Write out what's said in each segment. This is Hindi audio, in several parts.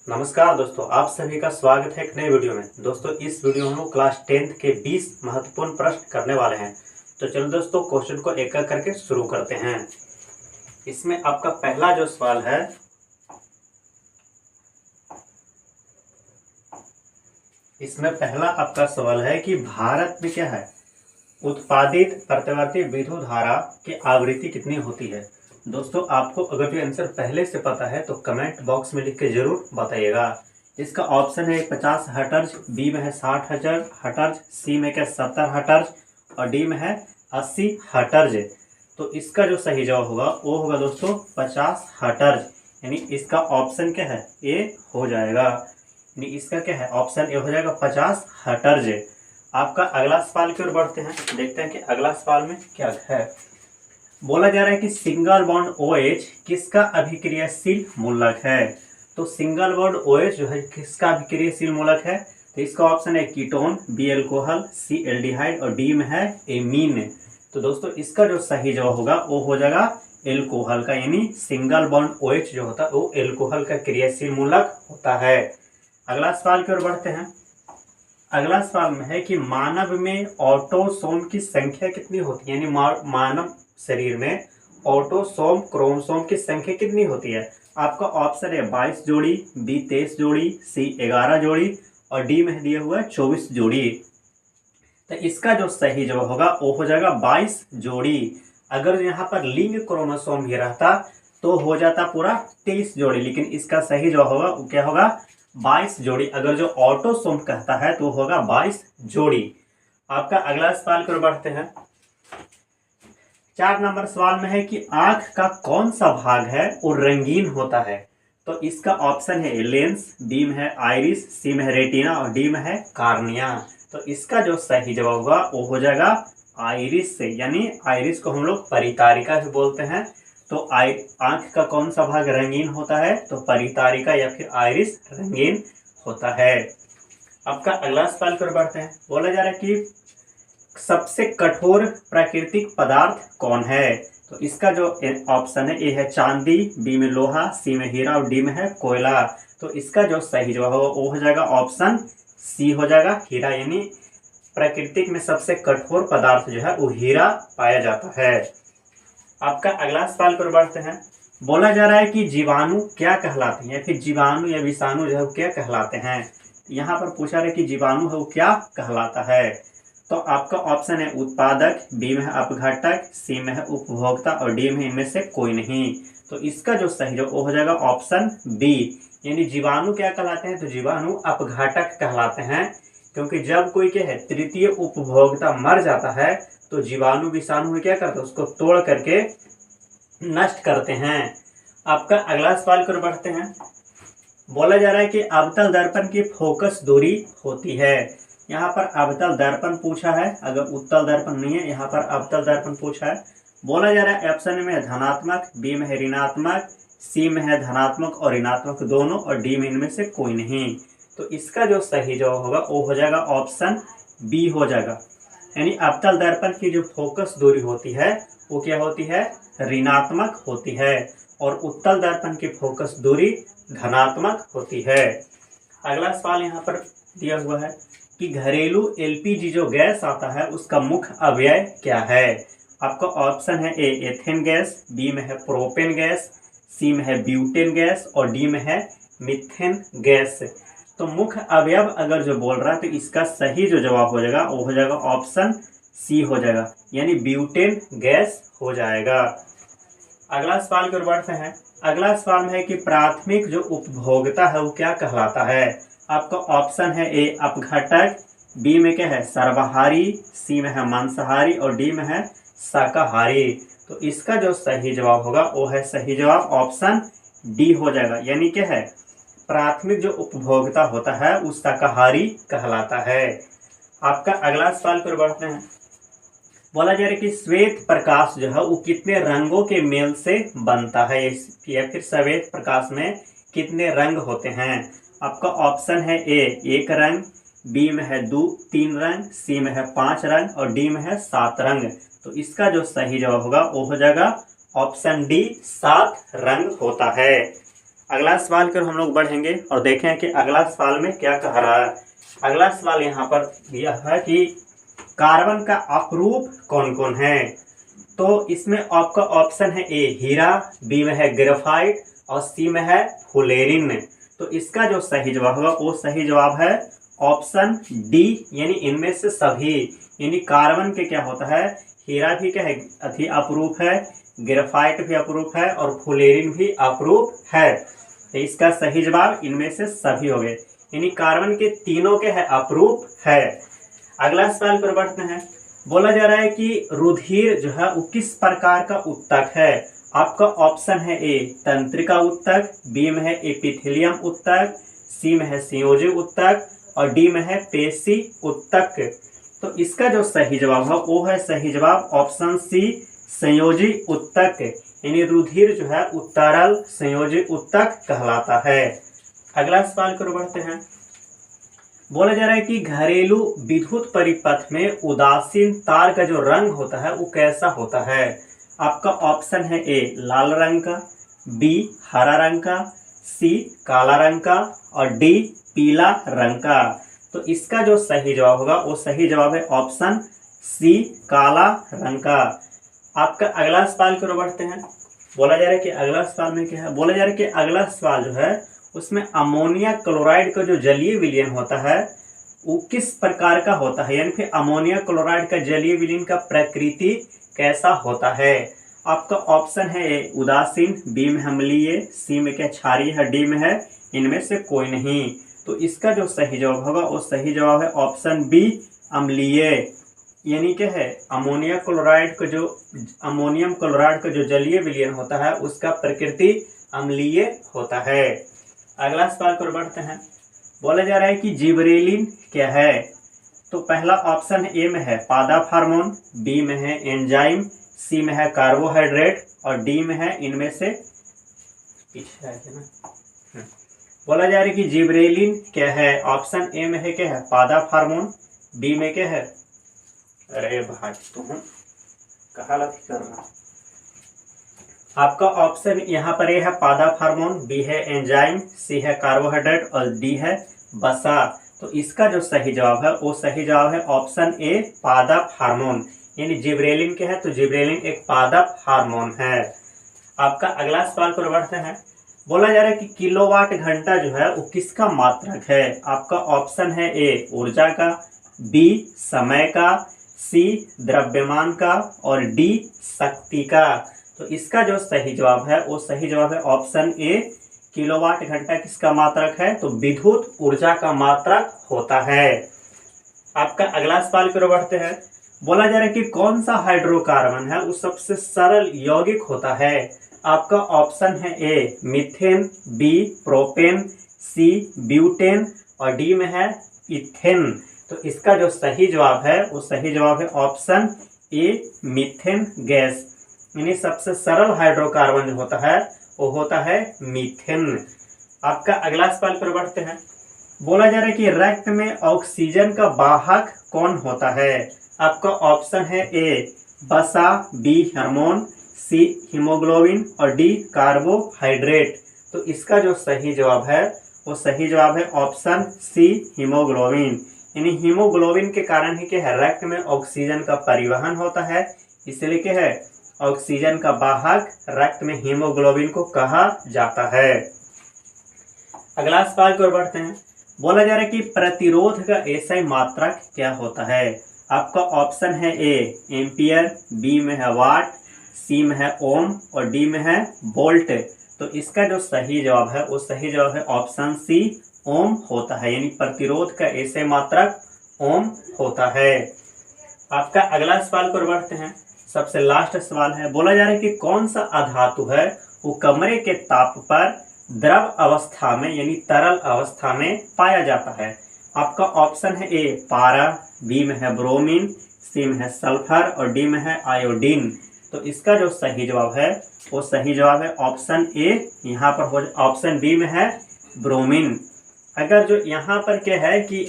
नमस्कार दोस्तों, आप सभी का स्वागत है एक नए वीडियो में। दोस्तों इस वीडियो में हम क्लास 10th के 20 महत्वपूर्ण प्रश्न करने वाले हैं। तो चलो दोस्तों क्वेश्चन को एक एक करके शुरू करते हैं। इसमें आपका पहला जो सवाल है, कि भारत में क्या है, उत्पादित प्रत्यावर्ती विद्युत धारा की आवृत्ति कितनी होती है। दोस्तों आपको अगर ये आंसर पहले से पता है तो कमेंट बॉक्स में लिख के जरूर बताइएगा। इसका ऑप्शन है 50 हर्ट्ज, बी में है 60 हर्ट्ज, सी में क्या 70 हर्ट्ज और डी में है 80 हर्ट्ज। तो इसका जो सही जवाब होगा वो होगा दोस्तों 50 हर्ट्ज, यानी इसका ऑप्शन क्या है, ए हो जाएगा। यानी इसका क्या है, ऑप्शन ए हो जाएगा 50 हर्ट्ज। आपका अगला सवाल की ओर बढ़ते हैं, देखते हैं कि अगला सवाल में क्या है। बोला जा रहा है कि सिंगल बॉन्ड OH किसका अभिक्रियाशील मूलक है। तो सिंगल बॉन्ड OH जो है किसका अभिक्रियाशील मूलक है, तो इसका ऑप्शन है कीटोन, बी एल्कोहल, सी एल्डिहाइड और डी में है एमीन। तो दोस्तों इसका जो सही जवाब होगा वो हो जाएगा एल्कोहल का, यानी सिंगल बॉन्ड OH जो होता है वो एल्कोहल का क्रियाशील मूलक होता है। अगला सवाल की ओर बढ़ते हैं। अगला सवाल में है कि मानव में ऑटोसोम की संख्या कितनी होती है, यानी मानव शरीर में ऑटोसोम क्रोमोसोम की संख्या कितनी होती है। आपका ऑप्शन है 22 जोड़ी, बी 23 जोड़ी, सी 11 जोड़ी और डी में दिया हुआ है 24 जोड़ी। तो इसका जो सही जवाब होगा वो हो जाएगा 22 जोड़ी। अगर यहाँ पर लिंग क्रोमोसोम भी रहता तो हो जाता पूरा 23 जोड़ी, लेकिन इसका सही जवाब होगा वो क्या होगा 22 जोड़ी। अगर जो ऑटोसोम कहता है तो होगा 22 जोड़ी। आपका अगला सवाल की ओर बढ़ते हैं। 4 नंबर सवाल में है कि आंख का कौन सा भाग है वो रंगीन होता है। तो इसका ऑप्शन है लेंस, बी में है आइरिस, सी में है रेटिना और डी में है कार्निया। तो इसका जो सही जवाब होगा वो हो जाएगा आइरिस से, यानी आइरिस को हम लोग परितारिका भी बोलते हैं। तो आंख का कौन सा भाग रंगीन होता है, तो परितारिका या फिर आइरिस रंगीन होता है। आपका अगला सवाल पर बढ़ते हैं। बोला जा रहा है कि सबसे कठोर प्राकृतिक पदार्थ कौन है। तो इसका जो ऑप्शन है ए है चांदी, बी में लोहा, सी में हीरा और डी में है कोयला। तो इसका जो सही जवाब होगा वो हो जाएगा ऑप्शन सी हो जाएगा हीरा, यानी प्राकृतिक में सबसे कठोर पदार्थ जो है वो हीरा पाया जाता है। आपका अगला सवाल पर बढ़ते हैं। बोला जा रहा है कि जीवाणु क्या कहलाते हैं, या फिर जीवाणु या विषाणु जो है वो क्या कहलाते हैं। यहाँ पर पूछा रहा है कि जीवाणु है वो क्या कहलाता है। तो आपका ऑप्शन है उत्पादक, बी में है अपघटक, सी में है उपभोक्ता और डी में इनमें से कोई नहीं। तो इसका जो सही जो हो जाएगा ऑप्शन बी, यानी जीवाणु क्या कहलाते हैं, तो जीवाणु अपघटक कहलाते हैं। क्योंकि जब कोई क्या है तृतीय उपभोक्ता मर जाता है तो जीवाणु विषाणु क्या करते हैं, उसको तोड़ करके नष्ट करते हैं। आपका अगला सवाल कर बढ़ते हैं। बोला जा रहा है कि अवतल दर्पण की फोकस दूरी होती है। यहाँ पर अवतल दर्पण पूछा है, अगर उत्तल दर्पण नहीं है, यहाँ पर अवतल दर्पण पूछा है। बोला जा रहा है ऑप्शन में है धनात्मक, बी में है ऋणात्मक, सी में है धनात्मक और ऋणात्मक दोनों और डी में इनमें से कोई नहीं। तो इसका जो सही जवाब होगा वो हो जाएगा ऑप्शन बी हो जाएगा, यानी अवतल दर्पण की जो फोकस दूरी होती है वो क्या होती है, ऋणात्मक होती है और उत्तल दर्पण की फोकस दूरी धनात्मक होती है। अगला सवाल यहाँ पर दिया हुआ है कि घरेलू LPG जो गैस आता है उसका मुख्य अवयव क्या है। आपका ऑप्शन है ए एथेन गैस, बी में है प्रोपेन गैस, सी में है ब्यूटेन गैस और डी में है मीथेन गैस। तो मुख्य अवयव अगर जो बोल रहा है तो इसका सही जो जवाब हो जाएगा वो हो जाएगा ऑप्शन सी हो जाएगा, यानी ब्यूटेन गैस हो जाएगा। अगला सवाल की ओर बढ़ते हैं। अगला सवाल में है कि प्राथमिक जो उपभोक्ता है वो क्या कहलाता है। आपका ऑप्शन है ए अपघटक, बी में क्या है सर्वाहारी, सी में है मांसाहारी और डी में है शाकाहारी। तो इसका जो सही जवाब होगा वो है सही जवाब ऑप्शन डी हो जाएगा, यानी क्या है प्राथमिक जो उपभोक्ता होता है वो शाकाहारी कहलाता है। आपका अगला सवाल पर बढ़ते हैं। बोला जा रहा है कि श्वेत प्रकाश जो है वो कितने रंगों के मेल से बनता है, या फिर श्वेत प्रकाश में कितने रंग होते हैं। आपका ऑप्शन है ए 1 रंग, बी में है 3 रंग, सी में है 5 रंग और डी में है 7 रंग। तो इसका जो सही जवाब होगा वो हो जाएगा ऑप्शन डी 7 रंग होता है। अगला सवाल की ओर हम लोग बढ़ेंगे और देखें कि अगला सवाल में क्या कह रहा है। अगला सवाल यहाँ पर दिया है कि कार्बन का अपरूप कौन कौन है। तो इसमें आपका ऑप्शन है ए हीरा, बी में है ग्रेफाइट और सी में है फुलेरिन। तो इसका जो सही जवाब होगा वो सही जवाब है ऑप्शन डी, यानी इनमें से सभी। यानी कार्बन के क्या होता है, हीरा भी क्या है अति अपरूप है, ग्रेफाइट भी अपरूप है और फुलेरिन भी अपरूप है। तो इसका सही जवाब इनमें से सभी हो गए, यानी कार्बन के तीनों के है अपरूप है। अगला सवाल पर बढ़ते हैं। बोला जा रहा है कि रुधिर जो है वो किस प्रकार का उत्तक है। आपका ऑप्शन है ए तंत्रिका उत्तक, बी में है एपिथेलियम उत्तक, सी में है संयोजी उत्तक और डी में है पेशी उत्तक। तो इसका जो सही जवाब है वो है सही जवाब ऑप्शन सी संयोजी उत्तक, यानी रुधिर जो है उत्तरल संयोजी उत्तक कहलाता है। अगला सवाल की ओर बढ़ते हैं। बोला जा रहा है कि घरेलू विद्युत परिपथ में उदासीन तार का जो रंग होता है वो कैसा होता है। आपका ऑप्शन है ए लाल रंग का, बी हरा रंग का, सी काला रंग का और डी पीला रंग का। तो इसका जो सही जवाब होगा वो सही जवाब है ऑप्शन सी काला रंग का। आपका अगला सवाल की ओर बढ़ते हैं। बोला जा रहा है कि अगला सवाल में क्या है। बोला जा रहा है कि अगला सवाल जो है उसमें अमोनिया क्लोराइड का जो जलीय विलयन होता है वो किस प्रकार का होता है, यानी फिर अमोनिया क्लोराइड का जलीय विलयन का प्रकृति कैसा होता है। आपका ऑप्शन है ए उदासीन, बी में अम्लीय, सी में क्या क्षारीय है, डी में है इनमें से कोई नहीं। तो इसका जो सही जवाब होगा वो सही जवाब है ऑप्शन बी अम्लीय, यानी क्या है अमोनियम क्लोराइड का जो जलीय विलयन होता है उसका प्रकृति अम्लीय होता है। अगला सवाल पर बढ़ते हैं। बोला जा रहा है कि जिबरेलिन क्या है। तो पहला ऑप्शन ए में है पादप हार्मोन, बी में है एंजाइम, सी में है कार्बोहाइड्रेट और डी में है इनमें से पीछे है ना। बोला जा रहा है कि जिबरेलिन क्या है। ऑप्शन ए में है क्या है पादप हार्मोन, बी में क्या है, अरे भाई तुम कहाँ लग कर रहा। आपका ऑप्शन यहाँ पर ये है पादप हार्मोन, बी है एंजाइम, सी है कार्बोहाइड्रेट और डी है वसा। तो इसका जो सही जवाब है वो सही जवाब है ऑप्शन ए पादप हार्मोन, यानी जिब्रेलिन क्या है तो जिब्रेलिन एक पादप हार्मोन है। आपका अगला सवाल पर बढ़ते हैं। बोला जा रहा है कि किलोवाट घंटा जो है वो किसका मात्रक है। आपका ऑप्शन है ए ऊर्जा का, बी समय का, सी द्रव्यमान का और डी शक्ति का। तो इसका जो सही जवाब है वो सही जवाब है ऑप्शन ए किलोवाट घंटा किसका मात्रक है तो विद्युत ऊर्जा का मात्रक होता है। आपका अगला सवाल की ओर बढ़ते हैं। बोला जा रहा है कि कौन सा हाइड्रोकार्बन है वो सबसे सरल यौगिक होता है। आपका ऑप्शन है A methane, B propane, C butane और डी में है इथेन। तो इसका जो सही जवाब है वो सही जवाब है ऑप्शन ए मीथेन गैस, यानी सबसे सरल हाइड्रोकार्बन जो होता है वो होता है मीथेन। आपका अगला सवाल पर बढ़ते हैं। बोला जा रहा है कि रक्त में ऑक्सीजन का वाहक कौन होता है। आपका ऑप्शन है ए वसा, बी हार्मोन, सी हीमोग्लोबिन और डी कार्बोहाइड्रेट। तो इसका जो सही जवाब है वो सही जवाब है ऑप्शन सी हीमोग्लोबिन, यानी हीमोग्लोबिन के कारण ही क्या है रक्त में ऑक्सीजन का परिवहन होता है, इसलिए क्या है ऑक्सीजन का वाहक रक्त में हीमोग्लोबिन को कहा जाता है। अगला सवाल की ओर बढ़ते हैं। बोला जा रहा है कि प्रतिरोध का एसआई मात्रक क्या होता है। आपका ऑप्शन है ए एम्पियर, बी में है वाट, सी में है ओम और डी में है वोल्ट। तो इसका जो सही जवाब है वो सही जवाब है ऑप्शन सी ओम होता है, यानी प्रतिरोध का एसआई मात्रक ओम होता है। आपका अगला सवाल की ओर बढ़ते हैं। सबसे लास्ट सवाल है। बोला जा रहा है कि कौन सा अधातु है वो कमरे के ताप पर द्रव अवस्था में यानी तरल अवस्था में पाया जाता है। आपका ऑप्शन है ए पारा, बी में है ब्रोमीन, सी में है सल्फर और डी में है आयोडीन। तो इसका जो सही जवाब है वो सही जवाब है ऑप्शन ए, यहाँ पर हो ऑप्शन बी में है ब्रोमीन। अगर जो यहाँ पर क्या है कि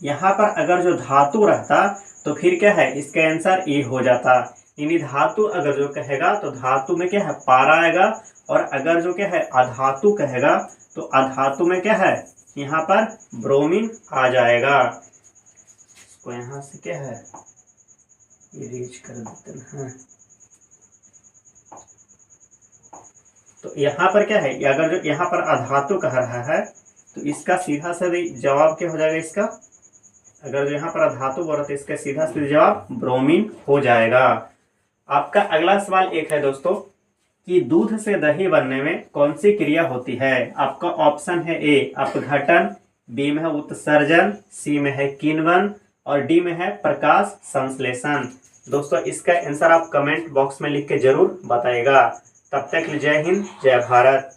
यहाँ पर अगर जो धातु रहता तो फिर क्या है इसका आंसर ए हो जाता, यानी धातु अगर जो कहेगा तो धातु में क्या है, पारा आएगा, और अगर जो क्या है अधातु कहेगा तो अधातु में क्या है, यहाँ पर ब्रोमीन आ जाएगा। इसको यहाँ से क्या है इरेज कर देते हैं। तो यहाँ पर क्या है, अगर जो यहाँ पर अधातु कह रहा है तो इसका सीधा सीधा जवाब क्या हो जाएगा इसका, अगर जो यहाँ पर अधातु बोल रहा है तो इसका सीधा सीधा जवाब ब्रोमीन हो जाएगा। आपका अगला सवाल एक है दोस्तों कि दूध से दही बनने में कौन सी क्रिया होती है। आपका ऑप्शन है ए अपघटन, बी में है उत्सर्जन, सी में है किण्वन और डी में है प्रकाश संश्लेषण। दोस्तों इसका आंसर आप कमेंट बॉक्स में लिख के जरूर बताइएगा। तब तक जय हिंद जय भारत।